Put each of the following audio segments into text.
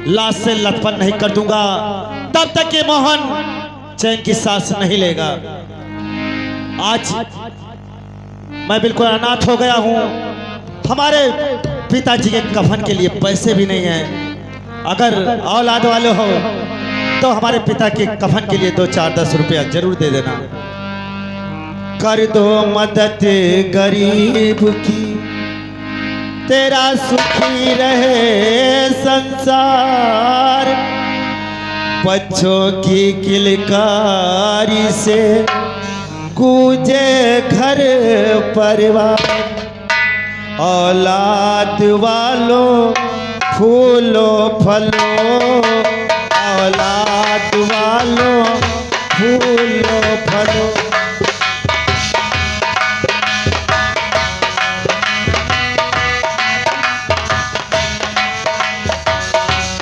लाश से लथपथ नहीं कर दूंगा तब तक ये मोहन चैन की सांस नहीं लेगा। आज मैं बिल्कुल अनाथ हो गया हूँ। हमारे पिताजी के कफन के लिए पैसे भी नहीं हैं। अगर औलाद वाले हो तो हमारे पिता के कफन के लिए 2-4-10 रुपया जरूर दे देना। कर दो मदद गरीब की, तेरा सुखी रहे संसार। बच्चों की किलकारी से गूंजे घर परिवार। औलाद वालों फूलो फलो, औलाद वालों फूलो फलो।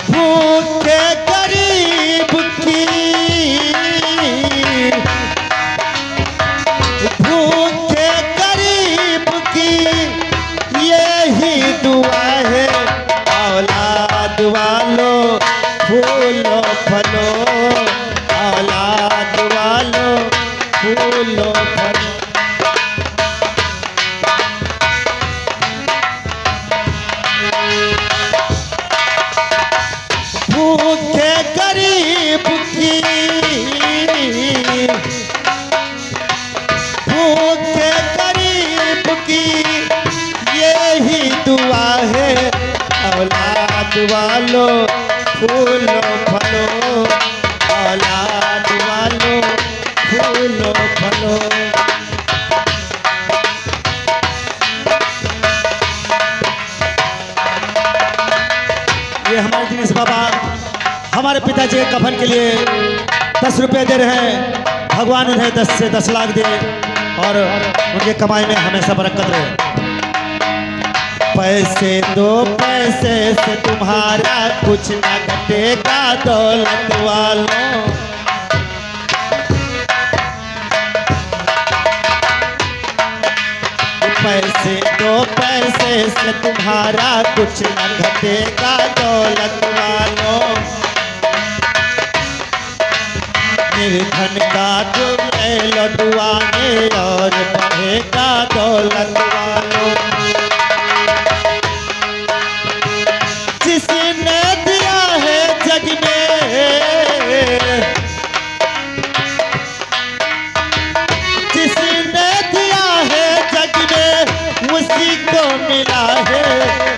भूखे गरीब की, भूखे गरीब की यही दुआ है। औलाद वालों फूलो फलो, औलाद वालों फूलो फलो। भूखे गरीब की, भूखे गरीब की यही दुआ है। औलाद वालों फूलो फलो, औलाद वालों फूलो फलो। ये हमारे दिनेश बाबा हमारे पिताजी के कफन के लिए 10 रुपये दे रहे हैं। भगवान उन्हें 10 से 10 लाख दे और उनके कमाई में हमेशा बरकत रहे। पैसे दो, पैसे से तुम्हारा कुछ न घटेगा दौलत वालों। पैसे दो, पैसे से तुम्हारा कुछ न घटेगा दौलत वालों। निर्धन का तुम ले लो दुआने और बढ़ेगा दौलत वालों। जिसने दिया है जग में, जिसने दिया है जग में उसी को मिला है।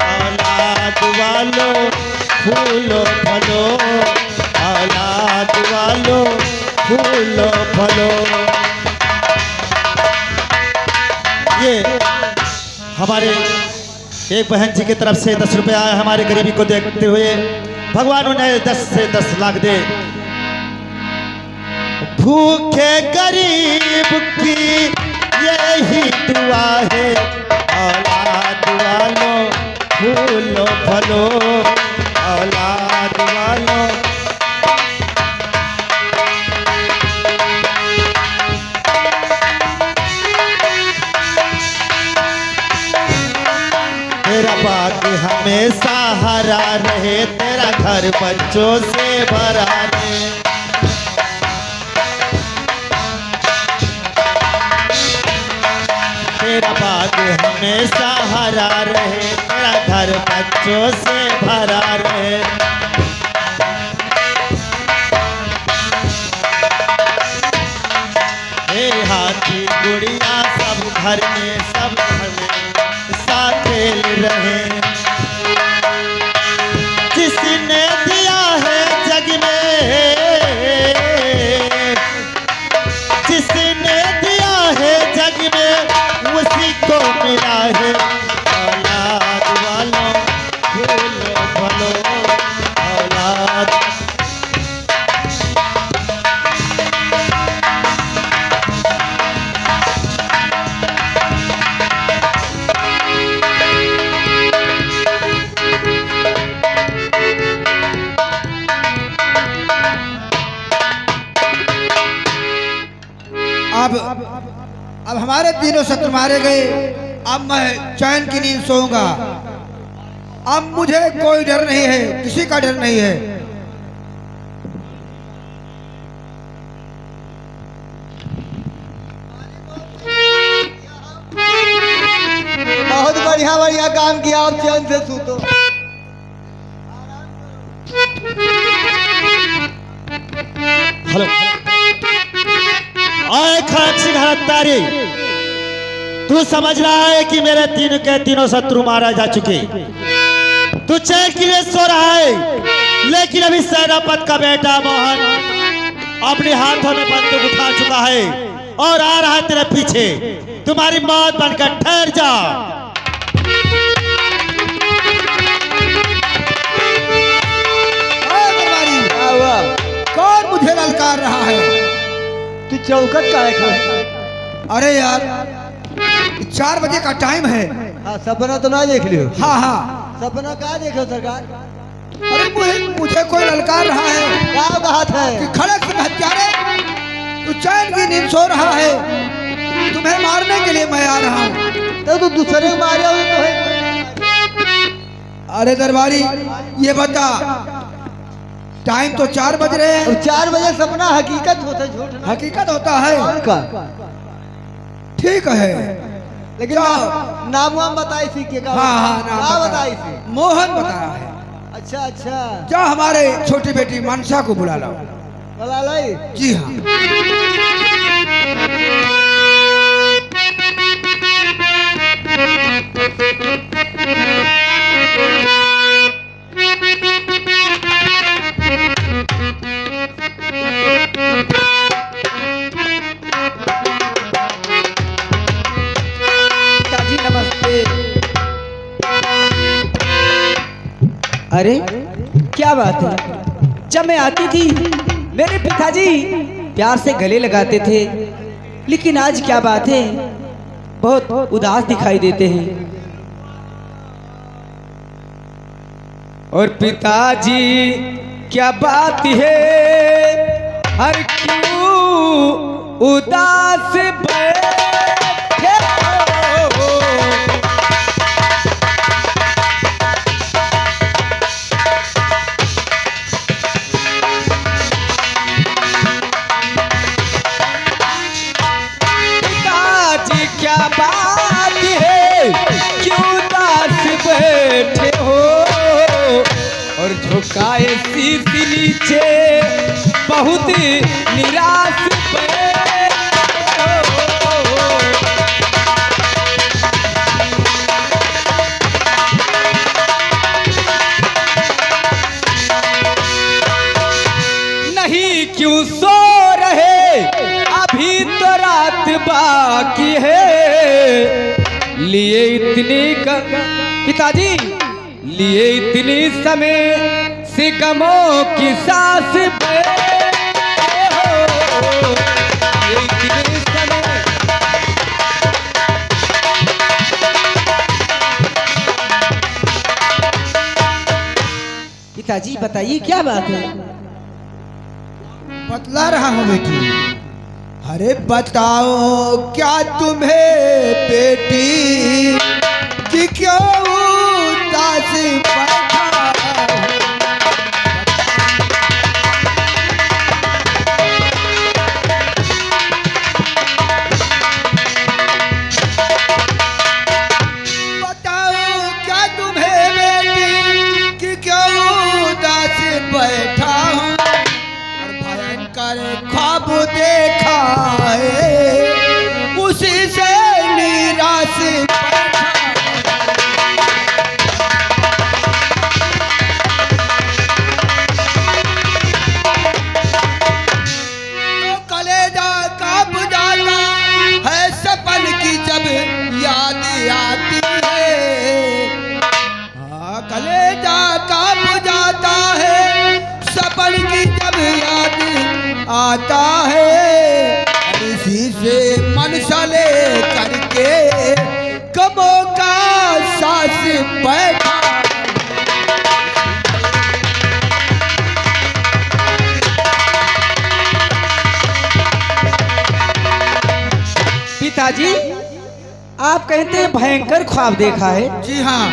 औलाद वालों फूलो फलो, औलाद वालों फूलो फलो। ये हमारे एक बहन जी की तरफ से 10 रुपया आया। हमारे गरीबी को देखते हुए भगवान उन्हें 10 से 10 लाख दे। भूखे गरीब की यही दुआ है। औलाद वालों फूलो फलो, औलाद वालों। तेरा बाग हमेशा हरा रहे, तेरा घर बच्चों से भरा रहे। तेरा बाग हमेशा हरा रहे, तेरा घर बच्चों से भरा रहे। हे हाथी गुड़िया सब घर में, सब घर में साथ खेल रहे। जिसने दिया है जग में, जिसने दिया है जग में उसी को मिला है। औलाद वालों फूलो फलो, औलाद। अब हमारे तीनों शत्रु मारे गए। अब मैं चैन की नींद सोऊंगा। अब मुझे कोई डर नहीं है, किसी का डर नहीं है। बहुत बढ़िया बढ़िया काम किया, आप चैन से सूतो। हेलो आए खाक सिंहारी, तू समझ रहा है कि मेरे तीन के तीनों शत्रु मारा जा चुके। तू चैन के लिए सो रहा है, लेकिन अभी सेनापति का बेटा मोहन अपने हाथों में बंदूक उठा चुका है और आ रहा है तेरे पीछे। तुम्हारी मौत बनकर ठहर जा। क्या हुआ? कौन मुझे ललकार रहा है? तू चौकट का है खड़ा? अरे यार 4 बजे का टाइम है। हाँ, सपना तो ना देख लियो। हाँ हाँ, सपना कहाँ देखो सरकार? अरे मुझे कोई ललकार रहा है क्या बात है? कि खड़क सिंह हत्यारे, तू चैन की नींद सो रहा है, तुम्हें मारने के लिए मैं आ रहा हूँ। तो तू दूसरे को मारे हो तो है। अरे दरबारी ये बता, टाइम तो 4 बज रहे और हैं। 4 बजे सपना हकीकत होता है, झूठ नहीं। हकीकत होता है। का ठीक है, लेकिन जाओ। नाम वाम बताई सी के का? हाँ हाँ, नाम क्या बता। बताई सी? मोहन बताया है। अच्छा अच्छा, जा हमारे छोटी बेटी मनसा को बुला लो। बोला लाई। जी हाँ। पिताजी नमस्ते। अरे क्या बात है, जब मैं आती थी मेरे पिताजी प्यार से गले लगाते थे, लेकिन आज क्या बात है, बहुत उदास दिखाई देते हैं। और पिताजी क्या बात है, हर क्यों उदास बैठे हो। पिताजी क्या बात है, क्यों उदास बैठे हो। और झुकाए शीश नीचे बहुत निराश बैठे हो। नहीं क्यों सो रहे, अभी तो रात बाकी है। लिए इतनी पिताजी लिए इतनी समय से गमों की सांस बैठे हो। लिए इतनी समय पिताजी बताइए क्या बात है। बतला रहा हूँ बेटी। अरे बताओ क्या तुम्हें बेटी कि क्यों उदास बैठा हो? बताओ क्या तुम्हें बेटी कि क्यों उदास बैठा हूँ? और भयंकर ख्वाब देखा है, उसी से निराश बैठा। तो कलेजा कांप जाता है सपन की जब याद आती है। हाँ, कलेजा कांप जाता है सपन की जब याद आता है। और इसी से मन सले करके गमों का सांस बैठा। पिताजी आप कहते हैं भयंकर ख्वाब देखा है। जी हाँ,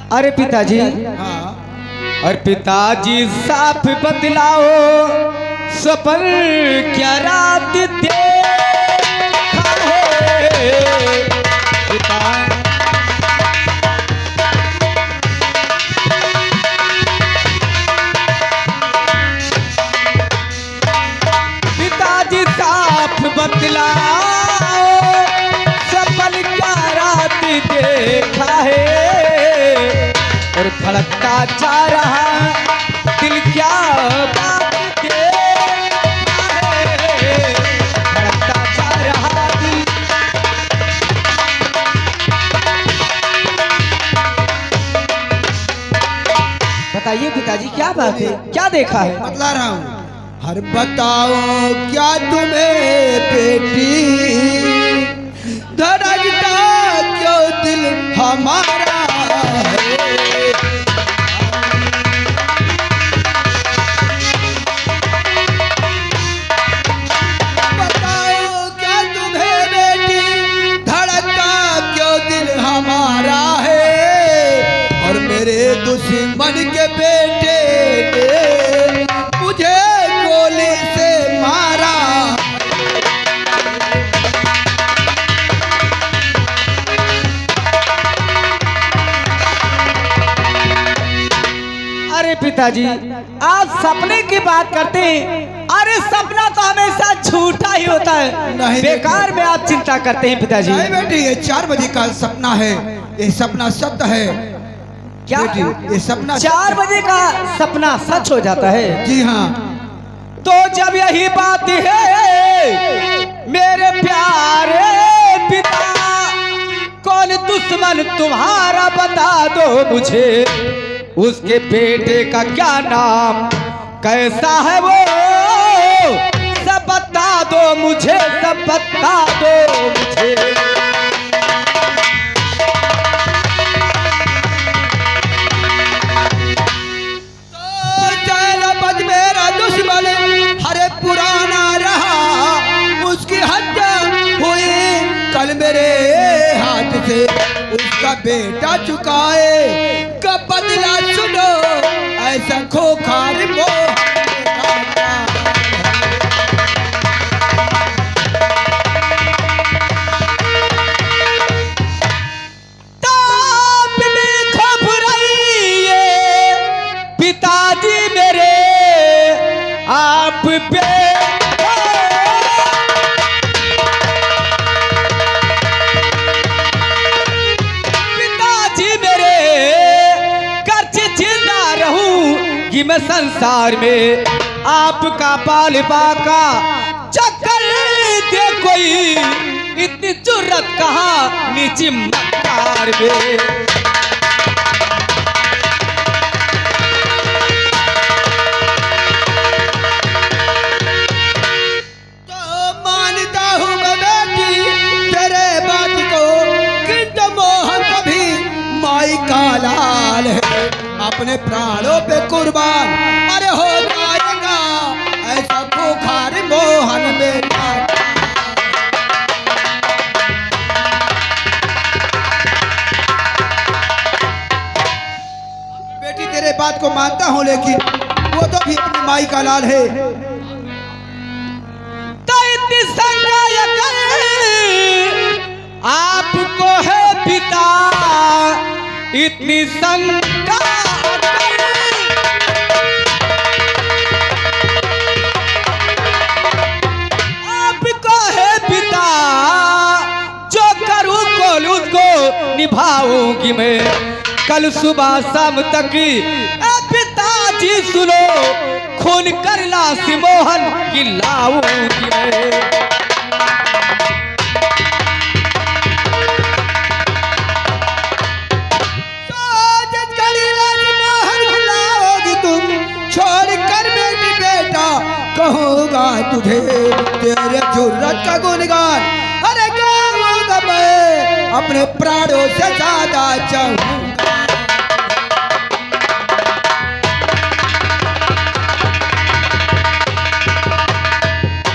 अरे पिताजी, हाँ और पिताजी साफ बतलाओ सपन क्या रात देखा है पिता। पिताजी साफ बतलाओ सपन क्या रात देखा है और धड़कता जा रहा दिल क्या बात देखा है, धड़कता जा रहा दिल। बताइए पिताजी क्या बात है, क्या देखा है? बतला रहा हूँ। हर बताओ क्या तुम्हें बेटी धड़कता क्यों दिल हमारा है। बताओ क्या तुम्हें बेटी धड़कता क्यों दिल हमारा है और मेरे दुश्मन के बेटे ने मुझे गोली से मारा। अरे पिताजी आप सपने की बात करते हैं, अरे सपना तो हमेशा झूठा ही होता है, नहीं बेकार में आप चिंता करते हैं पिताजी। नहीं बेटी, ये 4 बजे का सपना है, ये सपना सत्य है। क्या बेटी ये सपना 4 बजे का सपना सच हो जाता है? जी हाँ। तो जब यही बात है मेरे प्यारे पिता, कौन दुश्मन तुम्हारा बता दो मुझे, उसके बेटे का क्या नाम कैसा है वो, सब बता दो मुझे, सब बता दो मुझे। तो जैनब मेरा दुश्मन हरे पुराना रहा, उसकी हत्या हुई कल मेरे हाथ से, उसका बेटा चुकाए का बदला सुनो, ऐसा खोखार मोह पिताजी मेरे आप पे पिताजी मेरे गर्ज जिंदा रहूं कि मैं संसार में आपका पाल बाका चक्कर दे कोई, इतनी जुर्रत कहाँ नीचे मक्कार में। लाल है अपने प्राणों पे कुर्बान, अरे हो जाएगा ऐसा खोखार मोहन में। बेटी तेरे बात को मानता हूँ, लेकिन वो तो भी अपनी माई का लाल है। तो इतनी आपको है पिता, इतनी शंका आपको है पिता, जो करूँ कल उसको निभाऊंगी मैं, कल सुबह शाम तक पिताजी सुनो, खून कर लाश मोहन की लाऊंगी मैं। कहूँगा तुझे तेरे जुर्रत का गुणगान, अरे गाऊंगा मैं अपने प्राणों से ज्यादा चाहूँगा।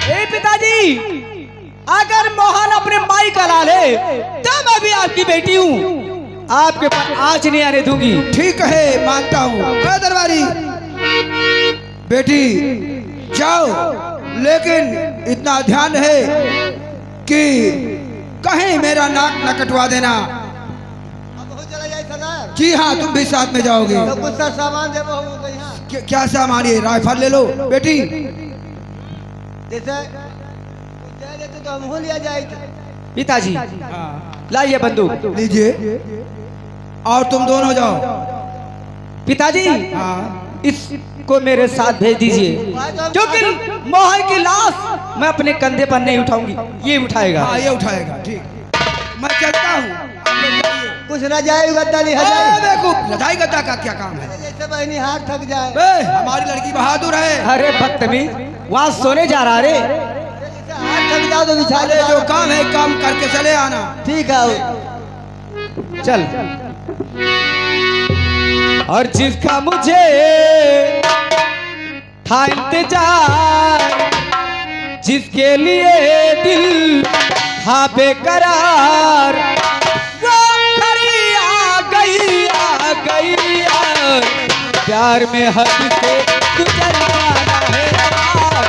ए पिताजी, अगर मोहन अपने माई का लाल है तो मैं भी आपकी बेटी हूँ, आपके पास आज नहीं आने दूंगी। ठीक है, मानता हूँ। दरबारी बेटी जाओ, लेकिन इतना ध्यान है कि कहीं मेरा नाक न कटवा देना। अब हो चला जाए सरदार। जी हाँ, तुम भी साथ में जाओगे। तो कुछ सा सामान दे बहु यहाँ। क्या सामान? ये राइफल ले लो बेटी। जैसे कुछ दे देते तो हम हो लिया जाए। पिताजी लाइए बंदूक। लीजिए, और तुम दोनों जाओ। पिताजी हाँ, इसको मेरे साथ भेज दीजिए, क्योंकि मोहन की लाश मैं अपने कंधे पर नहीं उठाऊंगी, ये उठाएगा। हाँ, ये उठाएगा। ठीक, मैं चलता हूँ। आप लोग जाइए। कुछ ना जाए गद्दा लिया अरे जाए। बेवकूफ, लड़ाई गद्दा का क्या काम है? जैसे बहनी हाथ थक जाए। हमारी लड़की बहादुर है। अरे बदतमीज, वहाँ सोने जा रहा रे। जैसे हाथ थक जाओ तो बिछा अरे ले। जो काम है काम करके चले आना। ठीक है। चल। और जिसका मुझे था इंतजार, जिसके लिए दिल था बेकरार, वो खड़ी आ गई, आ गई यार। प्यार में हद से गुजर जाना है यार,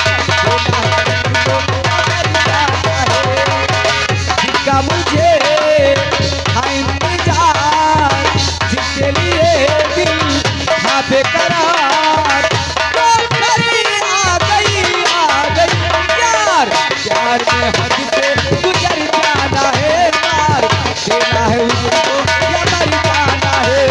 जिसका मुझे था इंतजार, जिसके लिए दिल था बेकरार, वो खड़ी आ गई, आ गई यार। प्यार में हद से गुजर जाना है यार, देना है उसको या मर जाना है।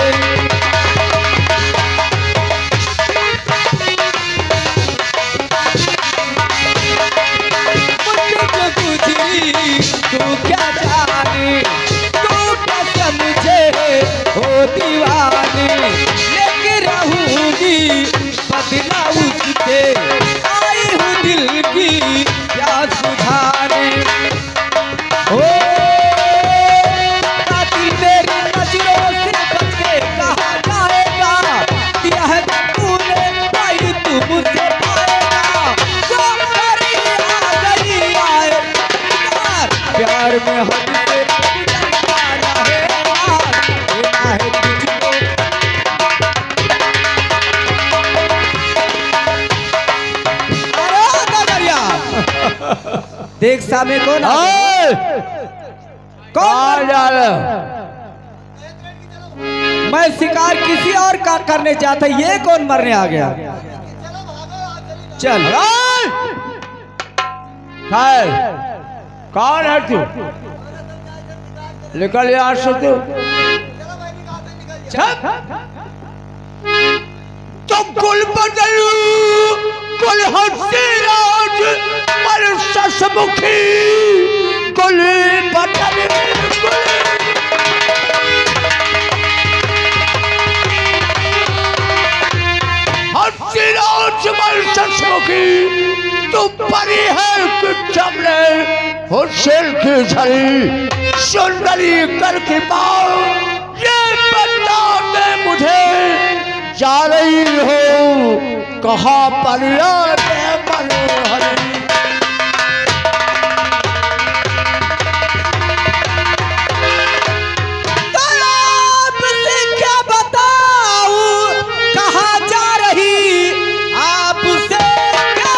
मुझे जो गुजरी तू क्या जाने, तू क्या समझे हो दीवानी, लेके रहूंगी बदला उससे, आई हूँ दिल की प्यास बुझाने। ओ कातिल मेरी नजरों से बच के कहाँ जाएगा, दिया है तूने भाई तू मुझसे पाएगा। वो खड़ी आ गई आए यार, प्यार में हद से गुजर जाना है यार, देना है तुझको। अरे गगरिया, देख सामने कौन आ गया? कौन जा रहा? मैं शिकार किसी और का करने जाता, ये कौन मरने आ गया? चल। कौन है तू? निकल यहाँ से तू। तो कुल बदलू, कुल हसीराज, पर ससमुखी, कुल बदल, कुल हसीराज, पर ससमुखी, तू परी है कि चमड़े हुसैन की झड़ी, सुंदरी कर की पाओ, ये बता दे मुझे, जा रही हो कहाँ पर यार मनोहरी। आपसे क्या बताऊं कहाँ जा रही, आपसे क्या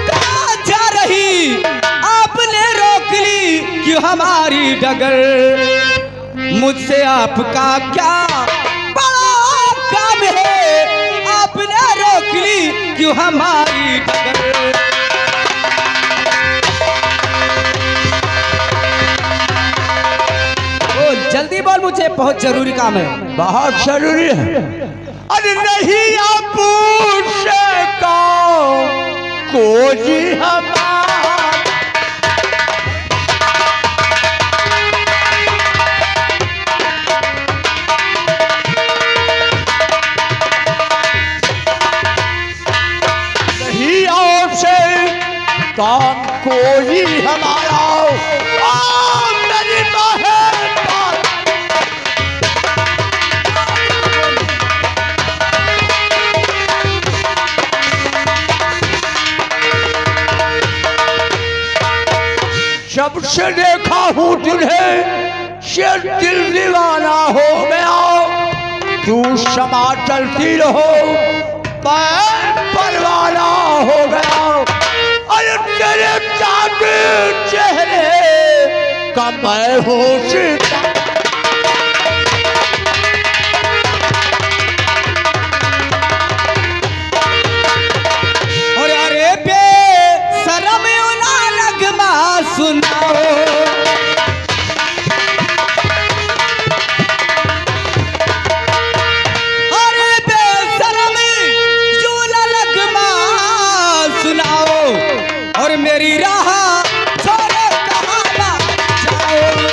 कहाँ जा रही, आपने रोक ली क्यों हमारी डगर, मुझसे आपका क्या बड़ा काम है, आपने रोक ली क्यों हमारी डगर। बोल जल्दी बोल, मुझे बहुत जरूरी काम है। बहुत जरूरी है। अरे नहीं आप से कोई हमारा नहीं आपसे काम कोई हमारा, मेरी बहन से देखा हूँ तुझे से दिल दीवाना हो गया। तू क्षमा चलती रहो पैर परवाना हो गया। अरे तेरे चाँद चेहरे का मैं हूँ सीता। और अरे बे शरम उला लगमा सुनाओ। अरे बे शरम उला लगमा सुनाओ और मेरी राह छोड़े कहाँ ना जाओ।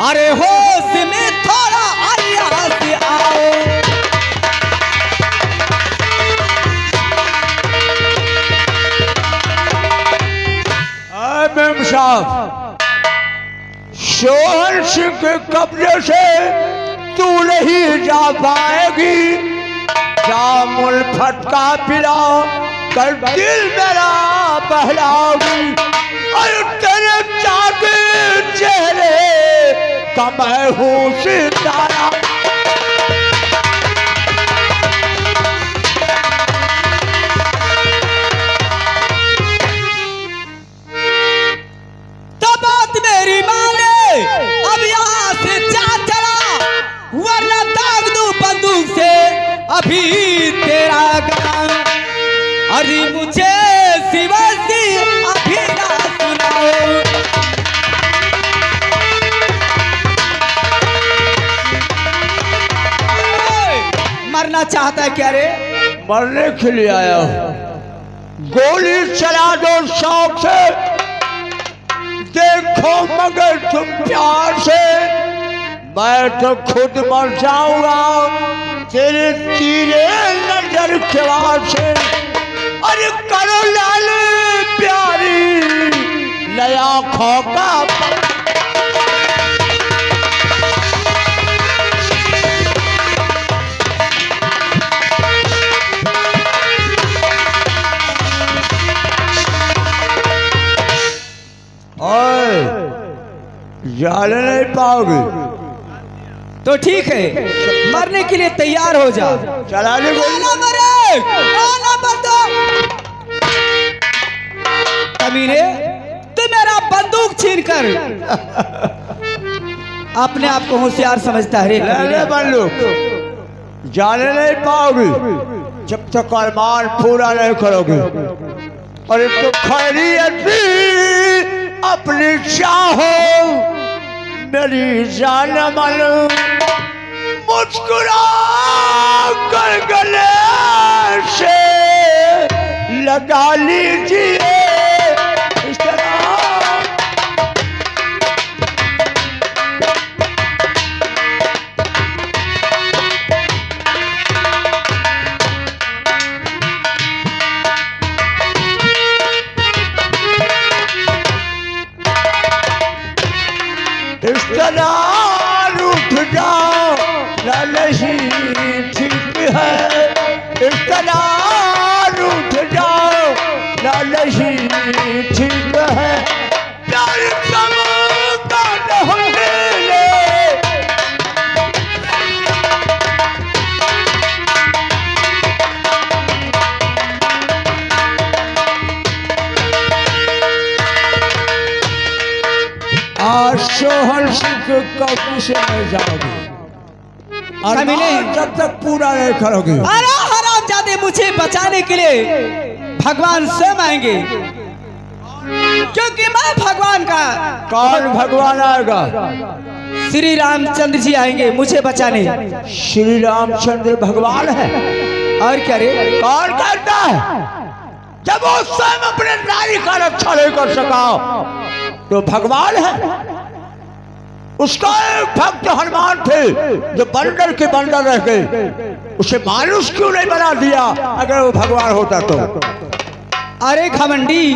अरे होश में थोड़ा आयास आओ। मेम साहब, सोहन सिंह के कब्जे से तू नहीं जा पाएगी। जामुल फटका पिला कर दिल मेरा बहलाओगी। अरे तेरे चाँद चेहरे का मैं हूँ सितारा। तो बात मेरी माने अब यहाँ से जा चला, वरना दाग दूं बंदूक से अभी तेरा गान। अरे मुझे शिवसी अभी ना सुनाओ। मरना चाहता है क्या रे? मरने के लिए आया हूँ। गोली चला दो शौक से, देखो मगर तुम प्यार से। मैं तो खुद मर जाऊंगा तेरे तीरे नजर के वार से। अरे करो लाल प्यारी नया खोका। जाने नहीं पाओगे तो ठीक है, मरने के लिए तैयार हो जा। चला ले आना मरे, आना बंदो। कमीने, तू मेरा बंदूक छीनकर अपने आप को होशियार समझता है रे कमीने। बंदूक जाने नहीं पाओगे जब तक अरमान पूरा नहीं करोगे। और तो खैरियत अपनी चाहो मेरी जान मन। मुस्कुरा कर गले से लगा लीजिए इस तरह। इस तरह रूठ जाओ ना नहीं ठीक है। इस तरह रूठ जाओ ना नहीं ठीक है। प्यार का ढंगेले सोहन सिंह कब्जे से नहीं जाओगे और जब तक पूरा नहीं करोगे। अरे हरामजादे, मुझे बचाने के लिए भगवान स्वयं आएंगे, क्योंकि मैं भगवान का। कौन भगवान आएगा? श्री रामचंद्र जी आएंगे मुझे बचाने। श्री रामचंद्र भगवान है? और क्या रे? कौन करता है? जब वो स्वयं अपने नारी का रक्षा नहीं कर सका तो भगवान है। उसका एक भक्त हनुमान थे जो बंदर के बंदर रह गए, उसे मानुष क्यों नहीं बना दिया? अगर वो भगवान होता तो अरे घमंडी,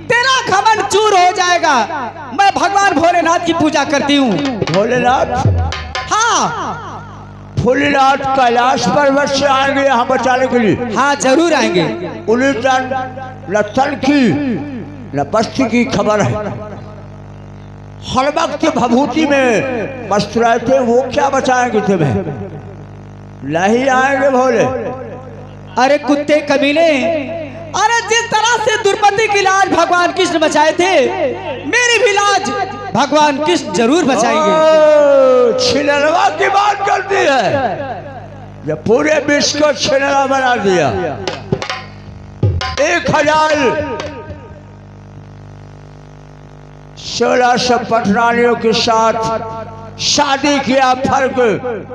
तेरा घमंड चूर हो जाएगा। मैं भगवान भोलेनाथ की पूजा करती हूँ। भोलेनाथ? हाँ भोलेनाथ कैलाश पर्वत से आएंगे यहाँ बचाने के लिए? हाँ जरूर आएंगे। उन्हें न तन की न बस्ती की खबर है। हर वक्त भभूति में मस्त रहते, वो क्या बचाएंगे तुम्हें? नहीं आएंगे भोले। अरे कुत्ते कमीने, अरे जिस तरह से द्रौपदी की लाज भगवान कृष्ण बचाए थे, मेरी भी लाज भगवान कृष्ण जरूर बचाएंगे। छिनरवा की बात करती है, जब पूरे विश्व को छिनरा बना दिया। 1600 पटरानियों के साथ शादी किया, फर्क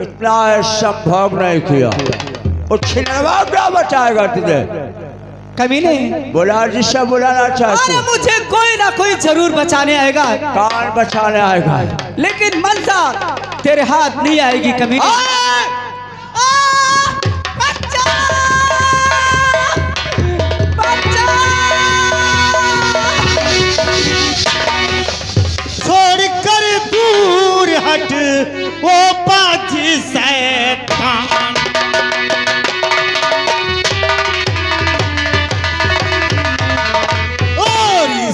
इतना है संभव नहीं किया। वो छिनरवा क्या बचाएगा तुझे? कमीने, बोला जिससे बुलाना चाहते। अरे मुझे कोई ना कोई जरूर बचाने आएगा। कौन बचाने आएगा? लेकिन मनसा तेरे हाथ नहीं आएगी कमीने। छोड़ कर दूर हट वो बाजी शैतान,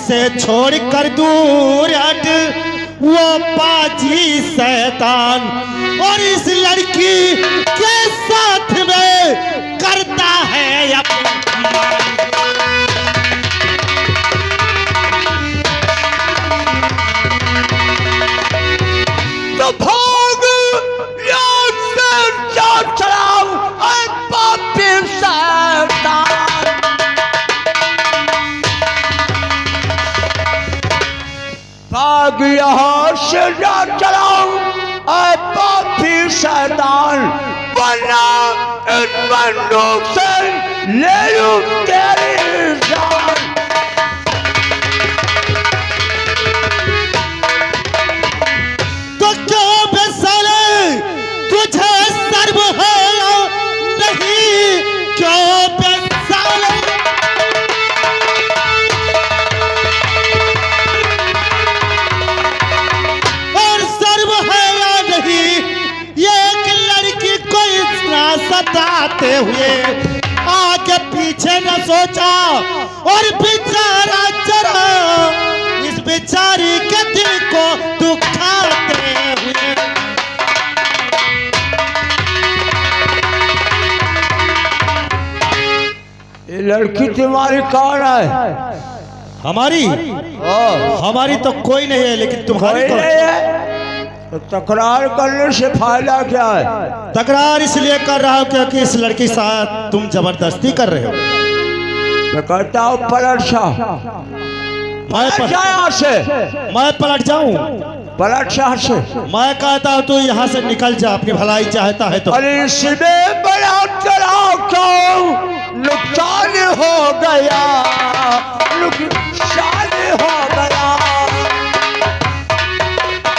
से छोड़ कर दूर हट वो बाजी शैतान, और इस लड़की के साथ में करता है अपना। तो भाग याद से जा चलाओ पापी शैतान। भाग यहाँ से जा चलाओ पापी शैतान, वरना इन बंदूक से ले लूं तेरी जान। तो क्यों बेसाले तुझे सर्व है या नहीं? क्यों बेसाले सताते हुए आगे पीछे न सोचा और बेचारा चला इस बेचारी के दिल को दुखाते हुए। ये लड़की तुम्हारी कौन है? हमारी? हमारी तो कोई नहीं है, लेकिन तुम्हारी कोई नहीं है तो तकरार करने से फायदा क्या है? तकरार इसलिए कर रहा हूँ क्योंकि इस लड़की के साथ तुम जबरदस्ती कर रहे हो। मैं कहता हूँ पलट सा। मैं पलट जाऊं? पलट सा से मैं कहता हूँ तू यहाँ से निकल जा, अपनी भलाई चाहता है तो। अरे इसमें बड़ा चढ़ाव क्यों? नुकसान हो गया।